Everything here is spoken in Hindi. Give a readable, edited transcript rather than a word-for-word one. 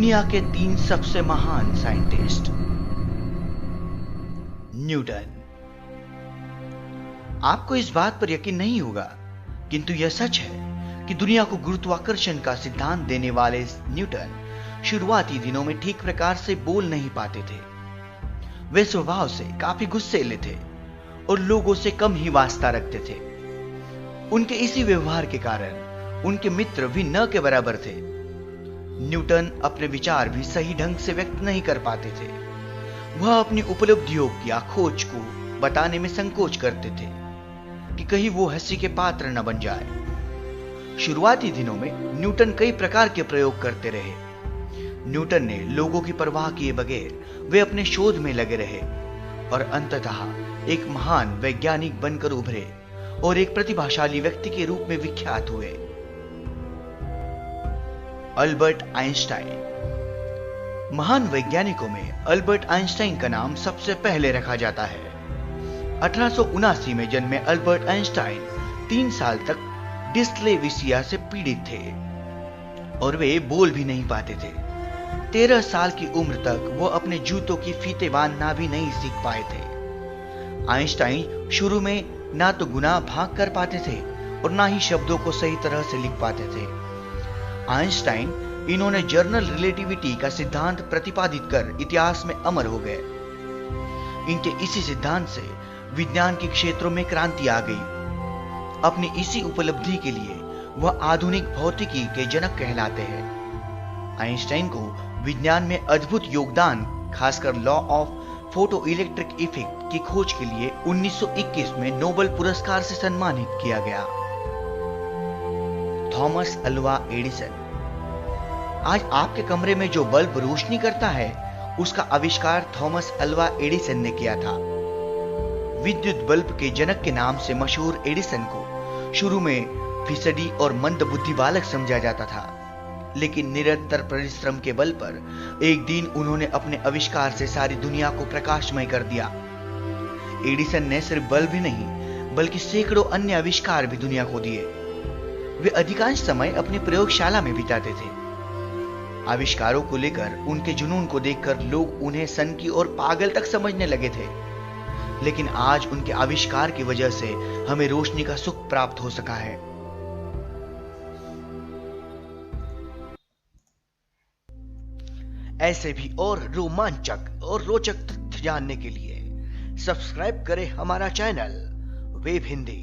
दुनिया के 3 सबसे महान साइंटिस्ट। न्यूटन। आपको इस बात पर यकीन नहीं होगा, किंतु यह सच है कि दुनिया को गुरुत्वाकर्षण का सिद्धांत देने वाले न्यूटन शुरुआती दिनों में ठीक प्रकार से बोल नहीं पाते थे। वे स्वभाव से काफी गुस्सैले थे और लोगों से कम ही वास्ता रखते थे। उनके इसी व्यवहार के कारण उनके मित्र भी न के बराबर थे। न्यूटन अपने विचार भी सही ढंग से व्यक्त नहीं कर पाते थे। वह अपनी उपलब्धियों या खोज को बताने में संकोच करते थे कि कहीं वो हंसी के पात्र न बन जाए। शुरुआती दिनों में न्यूटन कई प्रकार के प्रयोग करते रहे। न्यूटन ने लोगों की परवाह किए बगैर वे अपने शोध में लगे रहे और अंततः एक महान वैज्ञानिक बनकर उभरे और एक प्रतिभाशाली व्यक्ति के रूप में विख्यात हुए। Albert Einstein. महान वैज्ञानिकों में अल्बर्ट आइंस्टाइन का नाम सबसे पहले रखा जाता है। 1879 में जन्मे अल्बर्ट आइंस्टाइन 3 साल तक डिस्लेक्सिया से पीड़ित थे और वे बोल भी नहीं पाते थे। 13 साल की उम्र तक वो अपने जूतों की फीते बांधना भी नहीं सीख पाए थे। आइंस्टाइन शुरू में ना तो गुना भाग कर पाते थे और ना ही शब्दों को सही तरह से लिख पाते थे। आइंस्टाइन इन्होंने जनरल रिलेटिविटी का सिद्धांत प्रतिपादित कर इतिहास में अमर हो गए। इनके इसी सिद्धांत से विज्ञान के क्षेत्रों में क्रांति आ गई। अपनी इसी उपलब्धि के लिए वह आधुनिक भौतिकी के जनक कहलाते हैं। आइंस्टाइन को विज्ञान में अद्भुत योगदान, खासकर law of photo electric effect की खोज के लिए 1921 में नोबेल पुरस्कार से सम्मानित किया गया। Thomas Alva Edison. आज आपके कमरे में जो बल्ब रोशनी करता है, उसका आविष्कार थॉमस अल्वा एडिसन ने किया था। विद्युत बल्ब के जनक के नाम से मशहूर एडिसन को शुरू में फिसडी और मंदबुद्धि बालक समझा जाता था, लेकिन निरंतर परिश्रम के बल पर एक दिन उन्होंने अपने आविष्कार से सारी दुनिया को प्रकाशमय कर दिया। एडिसन ने सिर्फ बल्ब ही नहीं बल्कि सैकड़ों अन्य आविष्कार भी दुनिया को दिए। वे अधिकांश समय अपनी प्रयोगशाला में बिताते थे। आविष्कारों को लेकर उनके जुनून को देखकर लोग उन्हें सनकी और पागल तक समझने लगे थे, लेकिन आज उनके आविष्कार की वजह से हमें रोशनी का सुख प्राप्त हो सका है। ऐसे भी और रोमांचक और रोचक तथ्य जानने के लिए सब्सक्राइब करें हमारा चैनल वेब हिंदी।